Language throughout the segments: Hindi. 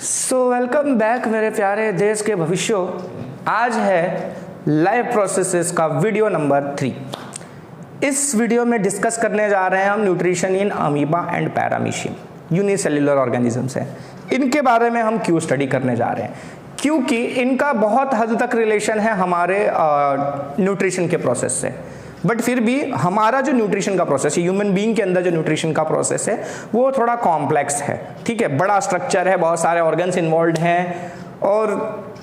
वेलकम बैक मेरे प्यारे देश के भविष्यों। आज है लाइफ प्रोसेसेस का वीडियो नंबर 3। इस वीडियो में डिस्कस करने जा रहे हैं हम nutrition in amoeba and paramecium, unicellular organisms हैं। इनके बारे में हम क्यों स्टडी करने जा रहे हैं, क्योंकि इनका बहुत हद तक रिलेशन है हमारे न्यूट्रिशन के प्रोसेस से। बट फिर भी हमारा जो न्यूट्रिशन का प्रोसेस है, ह्यूमन बीइंग के अंदर जो न्यूट्रिशन का प्रोसेस है वो थोड़ा कॉम्प्लेक्स है। ठीक है, बड़ा स्ट्रक्चर है, बहुत सारे ऑर्गन्स इन्वॉल्व हैं और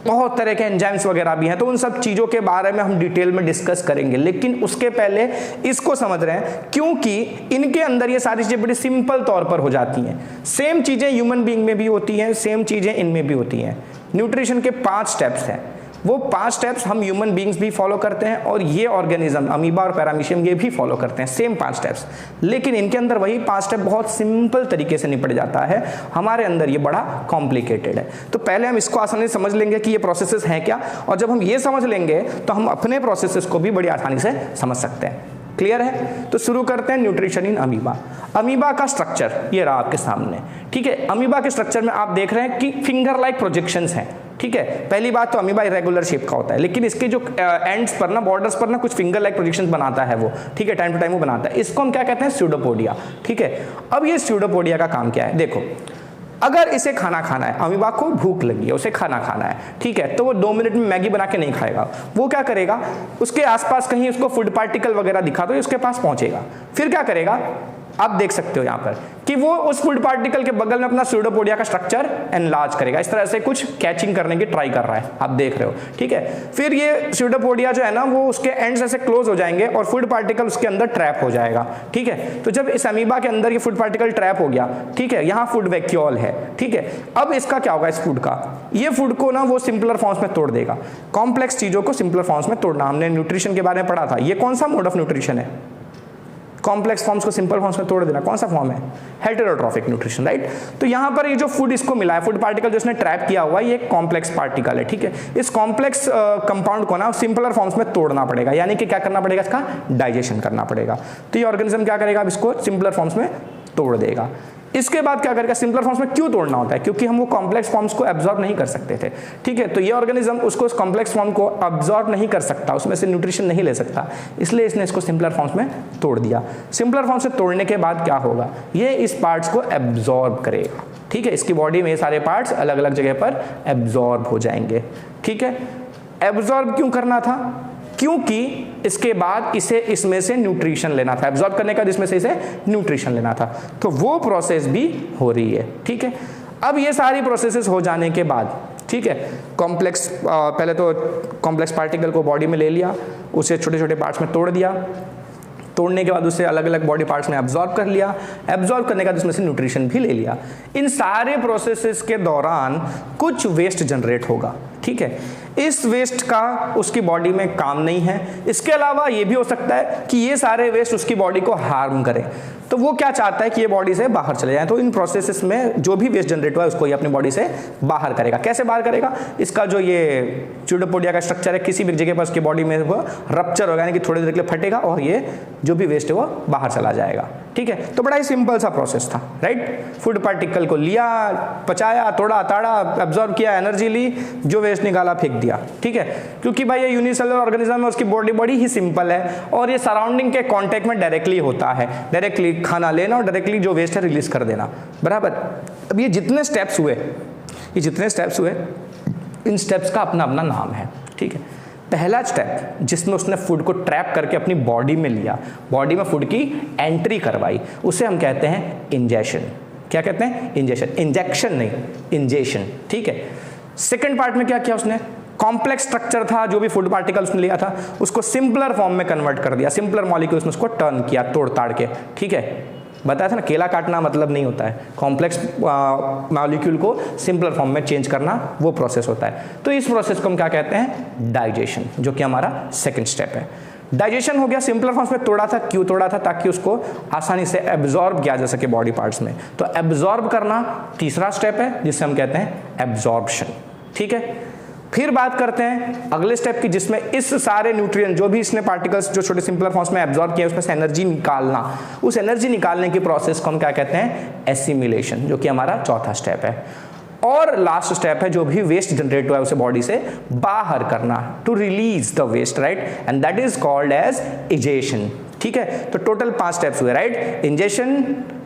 बहुत तरह के एंजाइम्स वगैरह भी हैं। तो उन सब चीज़ों के बारे में हम डिटेल में डिस्कस करेंगे, लेकिन उसके पहले इसको समझ रहे हैं क्योंकि इनके अंदर ये सारी चीज़ें बड़ी सिंपल तौर पर हो जाती हैं। सेम चीज़ें ह्यूमन बीइंग में भी होती हैं, सेम चीज़ें इनमें भी होती हैं। न्यूट्रिशन के 5 स्टेप्स हैं, वो 5 स्टेप्स हम ह्यूमन बीइंग्स भी फॉलो करते हैं और ये ऑर्गेनिज्म अमीबा और पैरामीशियम ये भी फॉलो करते हैं, सेम 5 स्टेप्स। लेकिन इनके अंदर वही 5 स्टेप बहुत सिंपल तरीके से निपट जाता है, हमारे अंदर ये बड़ा कॉम्प्लिकेटेड है। तो पहले हम इसको आसानी से समझ लेंगे कि ये प्रोसेसेस हैं क्या, और जब हम ये समझ लेंगे तो हम अपने प्रोसेसेस को भी बड़ी आसानी से समझ सकते हैं। क्लियर है? तो शुरू करते हैं न्यूट्रिशन इन अमीबा। अमीबा का स्ट्रक्चर ये रहा आपके सामने। ठीक है, अमीबा के स्ट्रक्चर में आप देख रहे हैं कि फिंगर लाइक प्रोजेक्शंस हैं। ठीक है, पहली बात तो अमीबा इरेगुलर शेप का होता है, लेकिन इसके जो एंड्स पर ना, बॉर्डर्स पर ना कुछ फिंगर लाइक प्रोजेक्शंस बनाता है वो। ठीक है, टाइम टू टाइम वो बनाता है। इसको हम क्या कहते हैं? स्यूडोपोडिया। ठीक है, अब ये स्यूडोपोडिया का काम क्या है? देखो, अगर इसे खाना खाना है, अमीबा को भूख लगी है, उसे खाना खाना है, ठीक है, तो वो 2 मिनट में मैगी बना के नहीं खाएगा। वो क्या करेगा, उसके आसपास कहीं उसको फूड पार्टिकल वगैरह दिखा तो उसके पास पहुंचेगा। फिर क्या करेगा, आप देख सकते हो यहाँ पर कि वो उस फूड पार्टिकल के बगल में अपना स्यूडोपोडिया का स्ट्रक्चर एनलार्ज करेगा। इस तरह से कुछ कैचिंग करने की ट्राई कर रहा है, आप देख रहे हो। ठीक है, फिर ये स्यूडोपोडिया जो है ना, वो उसके एंड्स ऐसे क्लोज हो जाएंगे और फूड पार्टिकल उसके अंदर ट्रैप हो जाएगा। ठीक है, तो जब इस अमीबा के अंदर ये फूड पार्टिकल ट्रैप हो गया, ठीक है, यहाँ फूड वैक्यूल है। ठीक है, अब इसका क्या होगा, इस फूड का, ये फूड को ना वो सिंपलर फॉर्म्स में तोड़ देगा। कॉम्प्लेक्स चीजों को सिंपलर फॉर्म्स में तोड़ना हमने न्यूट्रिशन के बारे में पढ़ा था। ये कौन सा मोड ऑफ न्यूट्रिशन है? कॉम्प्लेक्स फॉर्म्स को सिंपल फॉर्म्स में तोड़ देना। कौन सा फॉर्म है? Heterotrophic nutrition, right. तो यहाँ पर ये जो फूड इसको मिला है, फूड पार्टिकल जो इसने ट्रैप किया हुआ है, ये एक कॉम्प्लेक्स पार्टिकल है। ठीक है, इस कॉम्प्लेक्स कंपाउंड को ना सिंपलर फॉर्म्स में तोड़ना पड़ेगा, यानी कि क्या करना पड़ेगा, इसका डाइजेशन करना पड़ेगा। तो ये ऑर्गेनिज्म क्या करेगा, अब इसको सिंपलर फॉर्म्स में तोड़ देगा। इसके बाद क्या करेगा, सिंपलर फॉर्म्स में क्यों तोड़ना होता है? क्योंकि हम वो कॉम्प्लेक्स फॉर्म्स को एब्जॉर्ब नहीं कर सकते थे। ठीक है, तो ये ऑर्गेनिज्म उसको उस कॉम्प्लेक्स फॉर्म को एब्जॉर्ब नहीं कर सकता, उसमें से न्यूट्रिशन नहीं ले सकता, इसलिए इसने इसको सिंपलर फॉर्म्स में तोड़ दिया। सिंपलर फॉर्म से तोड़ने के बाद क्या होगा, ये इस पार्ट्स को एब्जॉर्ब करेगा। ठीक है, इसकी बॉडी में ये सारे पार्ट्स अलग अलग जगह पर एब्जॉर्ब हो जाएंगे। ठीक है, एब्जॉर्ब क्यों करना था? क्योंकि इसके बाद इसे इसमें से न्यूट्रिशन लेना था, एब्जॉर्ब करने का, जिसमें से इसे न्यूट्रिशन लेना था। तो वो प्रोसेस भी हो रही है। ठीक है, अब ये सारी प्रोसेसेस हो जाने के बाद, ठीक है, कॉम्प्लेक्स पहले तो कॉम्प्लेक्स पार्टिकल को बॉडी में ले लिया, उसे छोटे छोटे पार्ट्स में तोड़ दिया, तोड़ने के बाद उसे अलग अलग बॉडी पार्ट्स में एब्जॉर्ब कर लिया, एब्जॉर्ब करने के बाद उसमें से न्यूट्रिशन भी ले लिया। इन सारे प्रोसेसेस के दौरान कुछ वेस्ट जनरेट होगा। ठीक है, इस वेस्ट का उसकी बॉडी में काम नहीं है। इसके अलावा ये भी हो सकता है कि ये सारे वेस्ट उसकी बॉडी को हार्म करें, तो वो क्या चाहता है कि ये बॉडी से बाहर चले जाए। तो इन प्रोसेसेस में जो भी वेस्ट जनरेट हुआ है उसको ये अपनी बॉडी से बाहर करेगा। कैसे बाहर करेगा? इसका जो ये स्यूडोपोडिया का स्ट्रक्चर है, किसी भी जगह पर उसकी बॉडी में वो रप्चर होगा, यानी कि थोड़ी देर के लिए फटेगा और ये जो भी वेस्ट है वो बाहर चला जाएगा। ठीक है, तो बड़ा ही सिंपल सा प्रोसेस था, राइट। फूड पार्टिकल को लिया, पचाया, तोड़ा ताड़ा, एब्जॉर्ब किया, एनर्जी ली, जो वेस्ट निकाला फेंक दिया। ठीक है, क्योंकि भाई ये यूनिसेलुलर ऑर्गेनिज्म है, उसकी बॉडी बड़ी ही सिंपल है और ये सराउंडिंग के कांटेक्ट में डायरेक्टली होता है। डायरेक्टली खाना लेना और डायरेक्टली जो वेस्ट है रिलीज कर देना, बराबर। अब ये जितने स्टेप्स हुए, इन स्टेप्स का अपना अपना नाम है। ठीक है, पहला स्टेप जिसमें उसने फूड को ट्रैप करके अपनी बॉडी में लिया, बॉडी में फूड की एंट्री करवाई, उसे हम कहते हैं इंजेशन। क्या कहते हैं? इंजेशन। इंजेक्शन नहीं, इंजेशन। ठीक है, सेकंड पार्ट में क्या किया उसने, कॉम्प्लेक्स स्ट्रक्चर था, जो भी फूड पार्टिकल उसने लिया था उसको सिंपलर फॉर्म में कन्वर्ट कर दिया, सिंपलर मॉलिक्यूल्स में उसको टर्न किया, तोड़ ताड़ के। ठीक है, बताया था ना, केला काटना मतलब नहीं होता है, कॉम्प्लेक्स मॉलिक्यूल को सिंपलर फॉर्म में चेंज करना वो प्रोसेस होता है। तो इस प्रोसेस को हम क्या कहते हैं? डाइजेशन, जो कि हमारा सेकंड स्टेप है। डाइजेशन हो गया, सिंपलर फॉर्म्स में तोड़ा था। क्यों तोड़ा था? ताकि उसको आसानी से एब्जॉर्ब किया जा सके बॉडी पार्ट्स में। तो एब्जॉर्ब करना तीसरा स्टेप है, जिसे हम कहते हैं एब्जॉर्प्शन। ठीक है, फिर बात करते हैं अगले स्टेप की, जिसमें इस सारे न्यूट्रिएंट जो भी इसने पार्टिकल्स जो छोटे सिंपलर फॉर्म्स में एब्जॉर्ब किए उसमें से एनर्जी निकालना, उस एनर्जी निकालने की प्रोसेस को हम क्या कहते हैं? एसिमिलेशन, जो कि हमारा चौथा स्टेप है। और लास्ट स्टेप है जो भी वेस्ट जनरेट हुआ है उसे बॉडी से बाहर करना, to release the waste, right, and that is called as egestion. ठीक है, तो टोटल 5 स्टेप्स हुए, right, ingestion,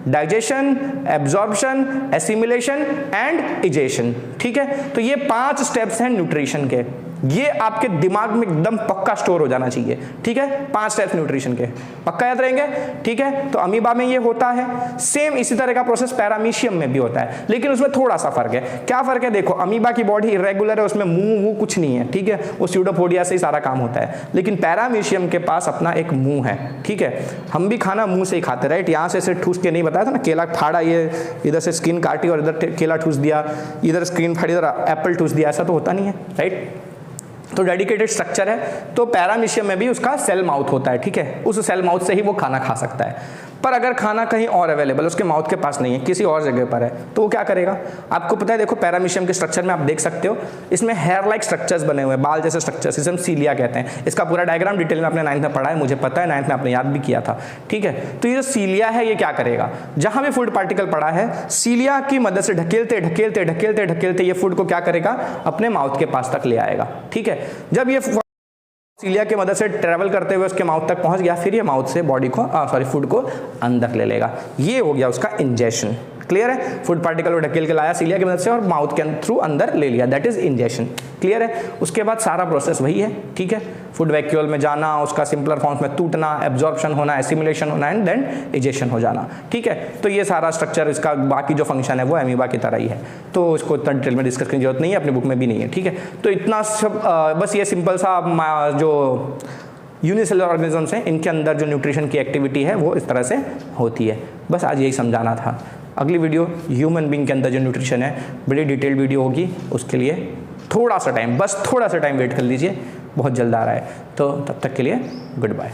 digestion, absorption, assimilation and egestion. ठीक है, तो ये 5 स्टेप्स हैं न्यूट्रिशन के, ये आपके दिमाग में एकदम पक्का स्टोर हो जाना चाहिए। ठीक है, 5 स्टेप्स न्यूट्रिशन के पक्का याद रहेंगे। ठीक है, तो अमीबा में ये होता है, सेम इसी तरह का प्रोसेस पैरामीशियम में भी होता है, लेकिन उसमें थोड़ा सा फर्क है। क्या फर्क है? देखो, अमीबा की बॉडी इरेगुलर है, उसमें मुंह कुछ नहीं है। ठीक है, वो स्यूडोपोडिया से ही सारा काम होता है, लेकिन पैरामीशियम के पास अपना एक मुंह है। ठीक है, हम भी खाना मुंह से ही खाते, राइट, यहाँ से ठूस के नहीं, बताया था ना, केला फाड़ा, ये इधर से स्किन काटी और इधर केला ठूस दिया, इधर स्किन फाड़ी, इधर एप्पल ठूस दिया, ऐसा तो होता नहीं है, राइट। तो डेडिकेटेड स्ट्रक्चर है। तो पैरामीशियम में भी उसका सेल माउथ होता है। ठीक है, उस सेल माउथ से ही वो खाना खा सकता है। पर अगर खाना कहीं और अवेलेबल, उसके माउथ के पास नहीं है, किसी और जगह पर है, तो वो क्या करेगा? आपको पता है, देखो पैरामीशियम के स्ट्रक्चर में आप देख सकते हो, इसमें हेयर लाइक स्ट्रक्चर्स बने हुए हैं, बाल जैसे स्ट्रक्चर्स, इसे हम सीलिया कहते हैं। इसका पूरा डायग्राम डिटेल में आपने 9th में पढ़ा है, मुझे पता है 9th में आपने याद भी किया था। ठीक है, तो ये जो सीलिया है, ये क्या करेगा? जहां भी फूड पार्टिकल पड़ा है, सीलिया की मदद से ढकेलते ढकेलते ढकेलते ढकेलते ये फूड को क्या करेगा? अपने माउथ के पास तक ले आएगा। ठीक है, जब ये सीलिया की मदद से ट्रेवल करते हुए उसके माउथ तक पहुंच गया, फिर ये माउथ से बॉडी को फूड को अंदर ले लेगा। ये हो गया उसका इंजेशन। क्लियर है? फूड पार्टिकल को ढकेल के लाया सीलिया की मदद से और माउथ के थ्रू अंदर ले लिया, दैट इज इंजेशन। क्लियर है? उसके बाद सारा प्रोसेस वही है। ठीक है, फूड वैक्यूल में जाना, उसका सिंपलर फॉर्म्स में टूटना, एब्जॉर्प्शन होना, एसिमिलेशन होना एंड देन इजेशन हो जाना। ठीक है, तो ये सारा स्ट्रक्चर, इसका बाकी जो फंक्शन है वो अमीबा की तरह ही है, तो इसको इतना डिटेल में डिस्कस करने की जरूरत नहीं है, अपनी बुक में भी नहीं है। ठीक है, तो इतना सब बस ये सिंपल सा जो यूनिसेलुलर ऑर्गेनिजम्स हैं, इनके अंदर जो न्यूट्रिशन की एक्टिविटी है वो इस तरह से होती है। बस आज यही समझाना था। अगली वीडियो ह्यूमन बीइंग के अंदर जो न्यूट्रिशन है, बड़ी डिटेल्ड वीडियो होगी, उसके लिए थोड़ा सा टाइम, बस थोड़ा सा टाइम वेट कर लीजिए, बहुत जल्द आ रहा है। तो तब तक के लिए गुड बाय।